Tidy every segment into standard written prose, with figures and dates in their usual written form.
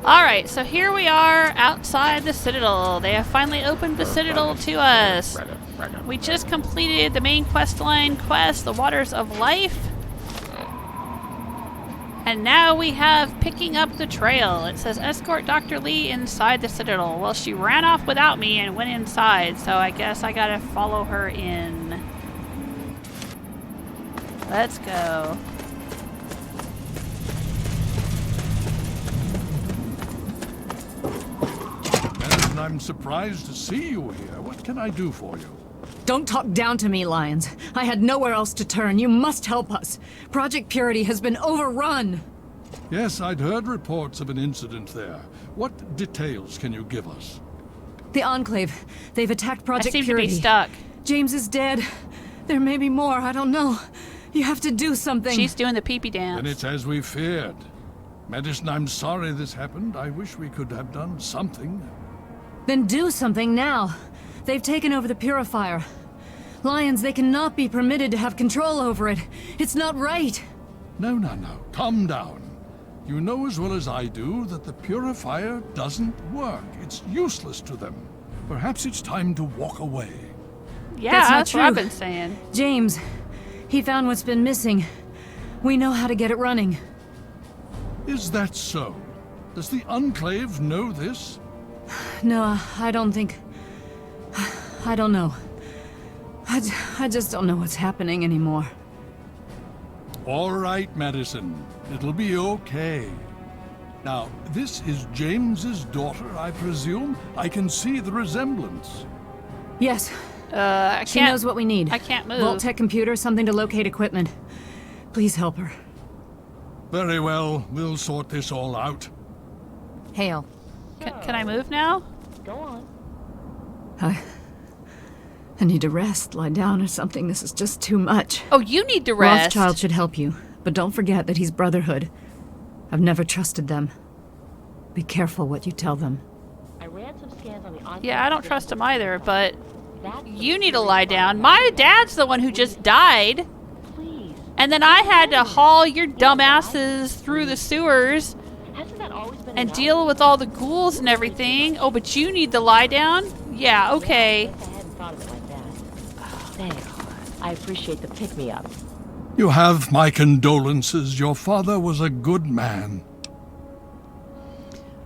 Alright, so here we are outside the Citadel. They have finally opened the Citadel to us. We just completed the main quest, The Waters of Life. And now we have Picking Up the Trail. It says, escort Dr. Lee inside the Citadel. Well, she ran off without me and went inside, so I guess I gotta follow her in. Let's go. I'm surprised to see you here. What can I do for you? Don't talk down to me, Lyons. I had nowhere else to turn. You must help us. Project Purity has been overrun. Yes, I'd heard reports of an incident there. What details can you give us? The Enclave. They've attacked Project Purity. I seem to be stuck. James is dead. There may be more. I don't know. You have to do something. She's doing the pee-pee dance. And it's as we feared. Madison, I'm sorry this happened. I wish we could have done something. Then do something now. They've taken over the purifier. Lyons, they cannot be permitted to have control over it. It's not right. No. Calm down. You know as well as I do that the purifier doesn't work. It's useless to them. Perhaps it's time to walk away. Yeah, that's what I've true. been saying. James, he found what's been missing. We know how to get it running. Is that so? Does the Enclave know this? No, I don't think... I don't know. I just don't know what's happening anymore. All right, Madison. It'll be okay. Now, this is James's daughter, I presume? I can see the resemblance. Yes. She can't- knows what we need. I can't move. Vault-Tec computer, something to locate equipment. Please help her. Very well. We'll sort this all out. Hail. Can I move now? Go on. I need to rest, lie down or something. This is just too much. Oh, you need to rest. Rothschild should help you, but don't forget that he's Brotherhood. I've never trusted them. Be careful what you tell them. I ran some scans on the Enclave. Yeah, I don't trust him either, but That's you need to lie down. My dad's the one who just died. Please. And then I had to haul your dumbasses through the sewers Hasn't that always been and enough? deal with all the ghouls and everything. Oh, but you need to lie down? Yeah, okay. I guess I hadn't thought of it like that. Thanks. I appreciate the pick-me-up. You have my condolences. Your father was a good man.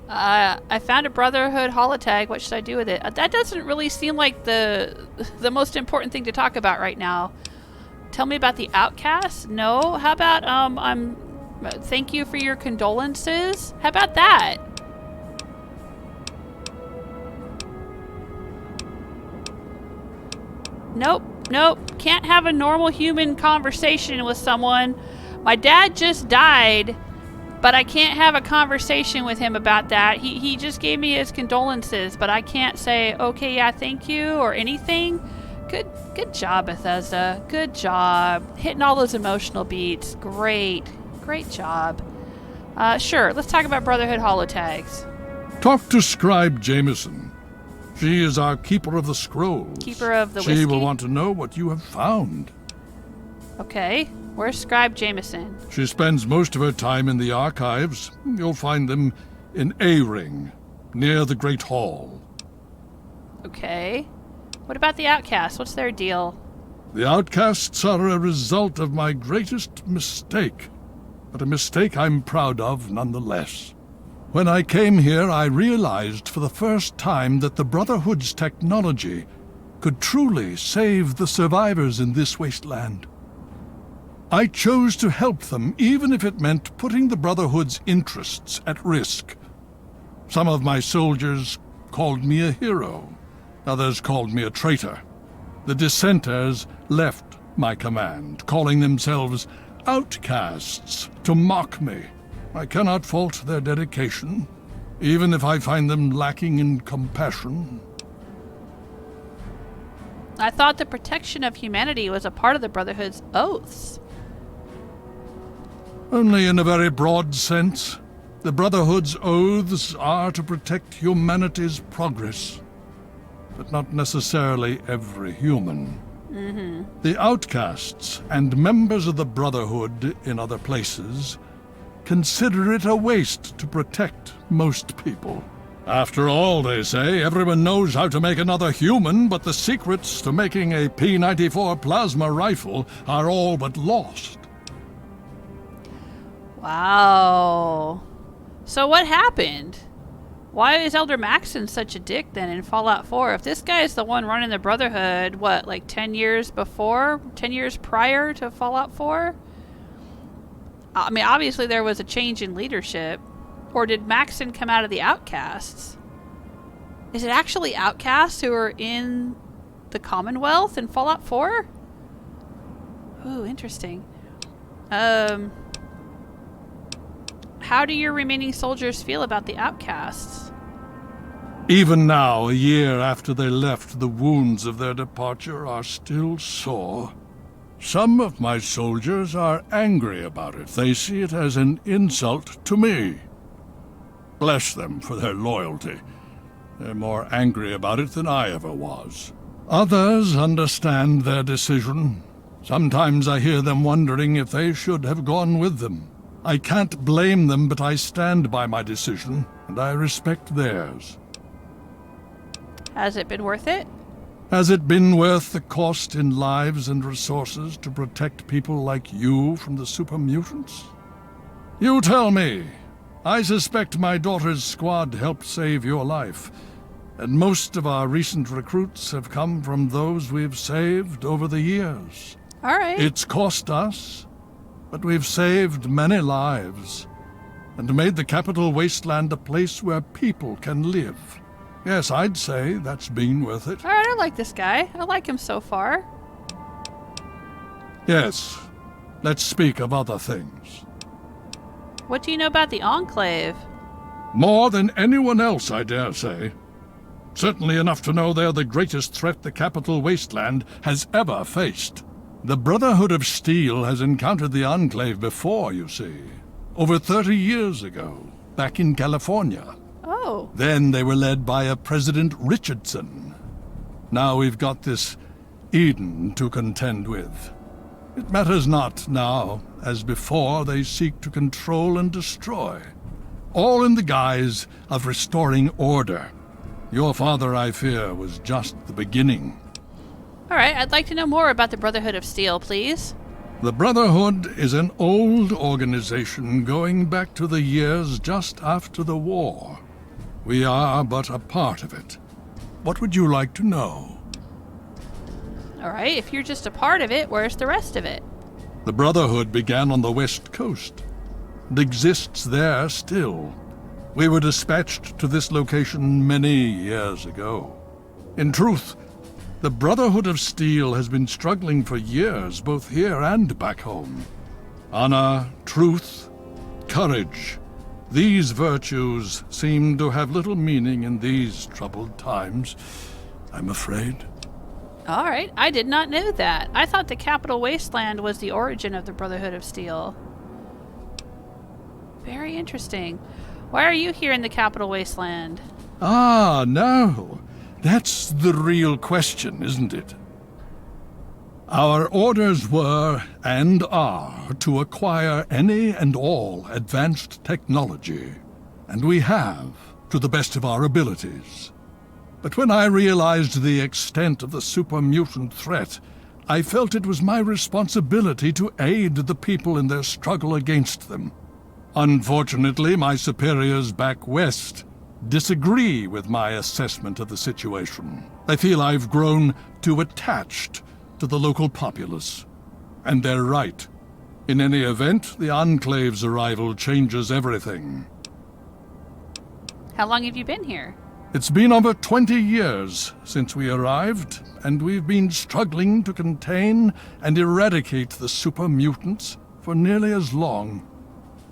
I found a Brotherhood holotag. What should I do with it? That doesn't really seem like the most important thing to talk about right now. Tell me about the Outcasts? No. How about thank you for your condolences? How about that? Nope. Can't have a normal human conversation with someone. My dad just died, but I can't have a conversation with him about that. He just gave me his condolences, but I can't say, okay, yeah, thank you, or anything. Good job, Bethesda. Good job. Hitting all those emotional beats. Great job. Sure, let's talk about Brotherhood holotags. Talk to Scribe Jameson. She is our Keeper of the Scrolls. Keeper of the She whiskey? will want to know what you have found. Okay, where's Scribe Jameson? She spends most of her time in the archives. You'll find them in A-Ring, near the Great Hall. Okay. What about the Outcasts? What's their deal? The Outcasts are a result of my greatest mistake, but a mistake I'm proud of nonetheless. When I came here, I realized for the first time that the Brotherhood's technology could truly save the survivors in this wasteland. I chose to help them, even if it meant putting the Brotherhood's interests at risk. Some of my soldiers called me a hero. Others called me a traitor. The dissenters left my command, calling themselves Outcasts to mock me. I cannot fault their dedication, even if I find them lacking in compassion. I thought the protection of humanity was a part of the Brotherhood's oaths. Only in a very broad sense. The Brotherhood's oaths are to protect humanity's progress, but not necessarily every human. The Outcasts and members of the Brotherhood in other places consider it a waste to protect most people. After all, they say, everyone knows how to make another human, but the secrets to making a P-94 plasma rifle are all but lost. Wow. So what happened? Why is Elder Maxon such a dick then in Fallout 4? If this guy is the one running the Brotherhood, what, like 10 years before? 10 years prior to Fallout 4? I mean, obviously there was a change in leadership. Or did Maxon come out of the Outcasts? Is it actually Outcasts who are in the Commonwealth in Fallout 4? Ooh, interesting. How do your remaining soldiers feel about the Outcasts? Even now, a year after they left, the wounds of their departure are still sore. Some of my soldiers are angry about it. They see it as an insult to me. Bless them for their loyalty. They're more angry about it than I ever was. Others understand their decision. Sometimes I hear them wondering if they should have gone with them. I can't blame them, but I stand by my decision, and I respect theirs. Has it been worth it? Has it been worth the cost in lives and resources to protect people like you from the super mutants? You tell me. I suspect my daughter's squad helped save your life, and most of our recent recruits have come from those we've saved over the years. All right. It's cost us, but we've saved many lives, and made the capital wasteland a place where people can live. Yes, I'd say that's been worth it. All right, I like this guy. I like him so far. Yes, let's speak of other things. What do you know about the Enclave? More than anyone else, I dare say. Certainly enough to know they're the greatest threat the capital wasteland has ever faced. The Brotherhood of Steel has encountered the Enclave before, you see. Over 30 years ago, back in California. Oh. Then they were led by a President Richardson. Now we've got this Eden to contend with. It matters not now. As before, they seek to control and destroy. All in the guise of restoring order. Your father, I fear, was just the beginning. All right, I'd like to know more about the Brotherhood of Steel, please. The Brotherhood is an old organization going back to the years just after the war. We are but a part of it. What would you like to know? All right, if you're just a part of it, where's the rest of it? The Brotherhood began on the West Coast. It exists there still. We were dispatched to this location many years ago. In truth, the Brotherhood of Steel has been struggling for years, both here and back home. Honor, truth, courage. These virtues seem to have little meaning in these troubled times, I'm afraid. All right, I did not know that. I thought the Capital Wasteland was the origin of the Brotherhood of Steel. Very interesting. Why are you here in the Capital Wasteland? Ah, no. That's the real question, isn't it? Our orders were, and are, to acquire any and all advanced technology. And we have, to the best of our abilities. But when I realized the extent of the super mutant threat, I felt it was my responsibility to aid the people in their struggle against them. Unfortunately, my superiors back west disagree with my assessment of the situation. They feel I've grown too attached to the local populace. And they're right. In any event, the Enclave's arrival changes everything. How long have you been here? It's been over 20 years since we arrived, and we've been struggling to contain and eradicate the super mutants for nearly as long.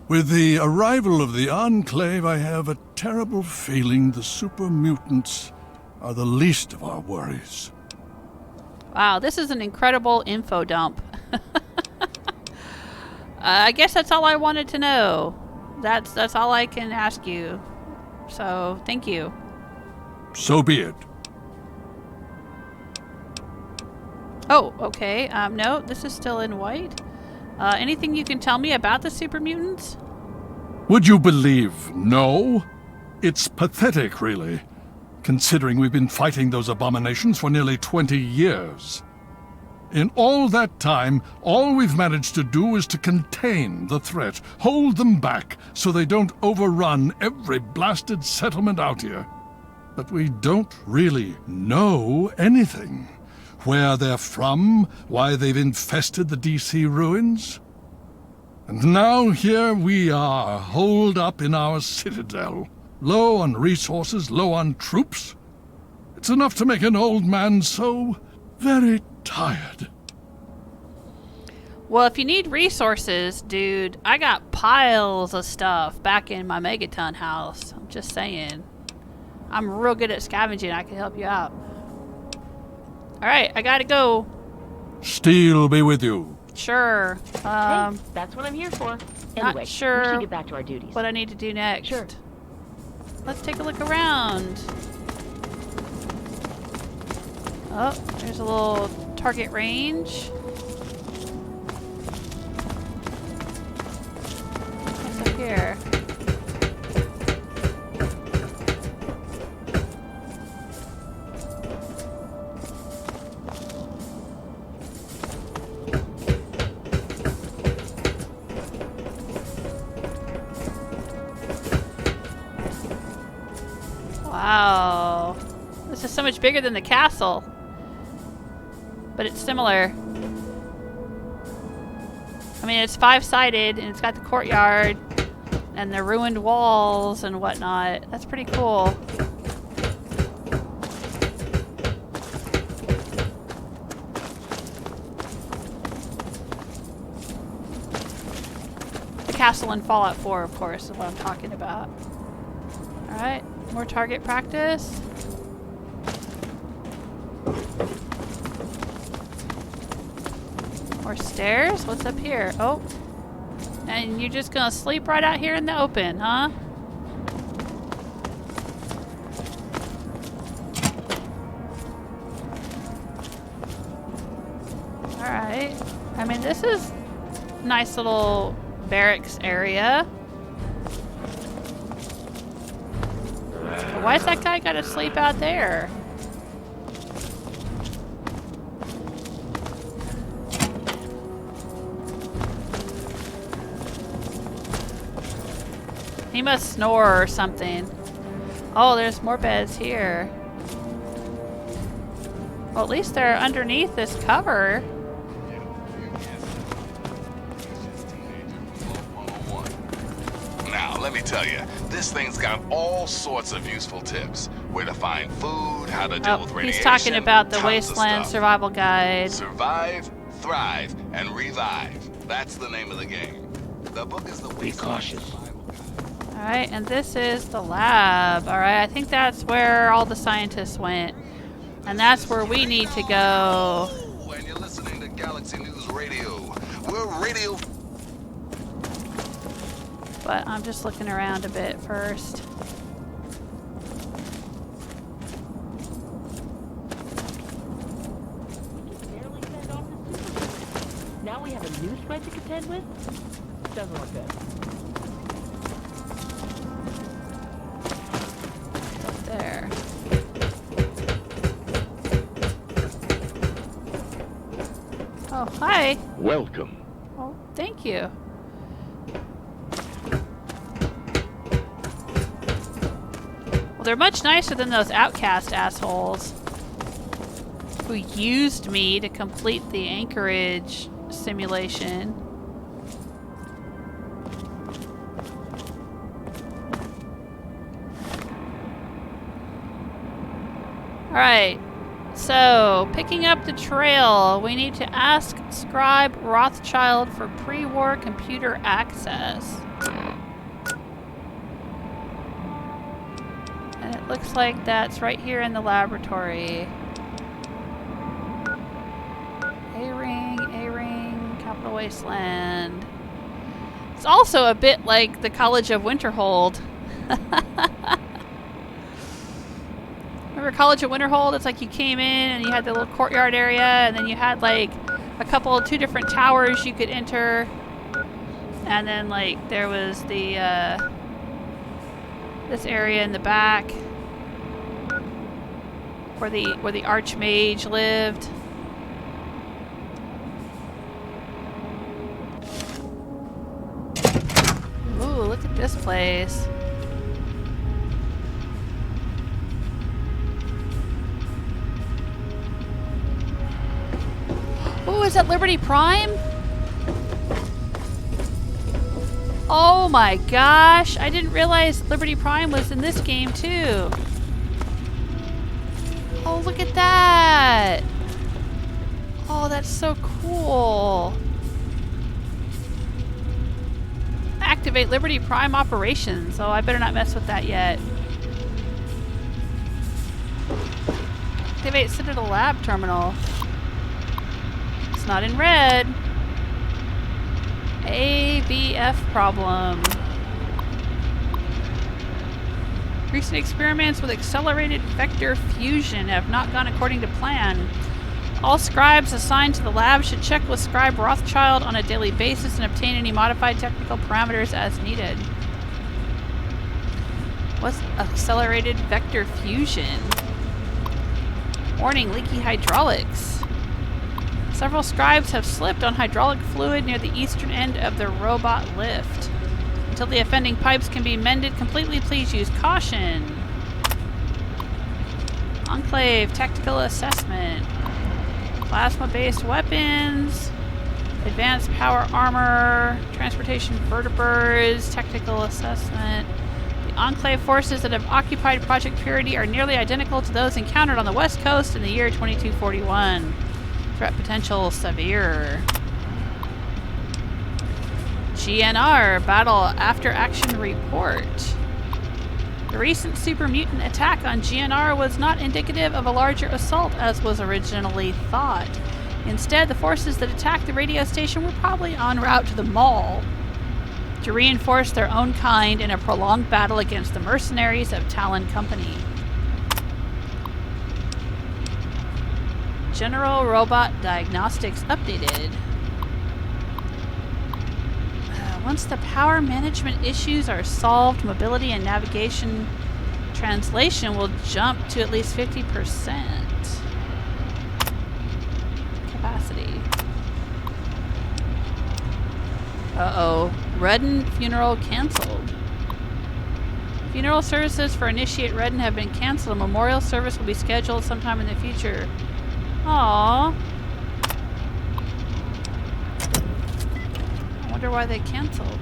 With the arrival of the Enclave, I have a terrible feeling the super mutants are the least of our worries. Wow, this is an incredible info dump. I guess that's all I wanted to know. That's all I can ask you. So, thank you. So be it. Oh, okay. No, this is still in white. Anything you can tell me about the super mutants? Would you believe no? It's pathetic, really, considering we've been fighting those abominations for nearly 20 years. In all that time, all we've managed to do is to contain the threat, hold them back so they don't overrun every blasted settlement out here. But we don't really know anything. Where they're from, why they've infested the DC ruins. And now here we are, holed up in our Citadel. Low on resources, low on troops. It's enough to make an old man so very tired. Well, if you need resources, dude, I got piles of stuff back in my Megaton house. I'm just saying. I'm real good at scavenging. I can help you out. Alright, I gotta go. Steel be with you. Sure. Hey, that's what I'm here for. Anyway, Not sure we should get back to our duties. what I need to do next. Sure. Let's take a look around. Oh, there's a little target range. What's up here? Wow. This is so much bigger than the castle. But it's similar. I mean, it's 5-sided and it's got the courtyard and the ruined walls and whatnot. That's pretty cool. The castle in Fallout 4, of course, is what I'm talking about. Alright, more target practice. More stairs? What's up here? Oh. And you're just gonna sleep right out here in the open, huh? Alright. I mean, this is a nice little barracks area. Why's that guy gotta sleep out there? He must snore or something. Oh, there's more beds here. Well, at least they're underneath this cover. Now, let me tell you, this thing's got all sorts of useful tips. Where to find food, how to deal with radiation. He's talking about the tons of Wasteland stuff. Survival Guide. Survive, thrive, and revive. That's the name of the game. The book is the Wasteland Survival Guide. Alright, and this is the lab. Alright, I think that's where all the scientists went. And that's where we need to go. And you're listening to Galaxy News Radio. We're radio. But I'm just looking around a bit first. Barely fend off the super. Now we have a new threat to contend with? Doesn't look good. Up there. Oh, hi. Welcome. Oh, thank you. Well, they're much nicer than those Outcast assholes who used me to complete the anchorage simulation. Alright, so picking up the trail, we need to ask Scribe Rothschild for pre-war computer access. And it looks like that's right here in the laboratory. A-Ring, Capital Wasteland. It's also a bit like the College of Winterhold. Remember College of Winterhold? It's like you came in and you had the little courtyard area and then you had like two different towers you could enter. And then, like, there was the, this area in the back where the Archmage lived. Ooh, look at this place. Ooh, is that Liberty Prime? Oh my gosh, I didn't realize Liberty Prime was in this game too. Oh, look at that. Oh, that's so cool. Activate Liberty Prime operations. Oh, I better not mess with that yet. Activate Citadel lab terminal. It's not in red. AVF problem. Recent experiments with accelerated vector fusion have not gone according to plan. All scribes assigned to the lab should check with Scribe Rothschild on a daily basis and obtain any modified technical parameters as needed. What's accelerated vector fusion? Warning, leaky hydraulics. Several scribes have slipped on hydraulic fluid near the eastern end of the robot lift. Until the offending pipes can be mended completely, please use caution. Enclave tactical assessment. Plasma-based weapons. Advanced power armor. Transportation vertebrates. Technical assessment. The Enclave forces that have occupied Project Purity are nearly identical to those encountered on the West Coast in the year 2241. Threat potential severe. GNR Battle After Action Report. The recent super mutant attack on GNR was not indicative of a larger assault as was originally thought. Instead, the forces that attacked the radio station were probably en route to the mall to reinforce their own kind in a prolonged battle against the mercenaries of Talon Company. General Robot Diagnostics updated. Once the power management issues are solved, mobility and navigation translation will jump to at least 50% capacity. Uh-oh. Redden funeral canceled. Funeral services for Initiate Redden have been canceled. A memorial service will be scheduled sometime in the future. Aww. I wonder why they canceled.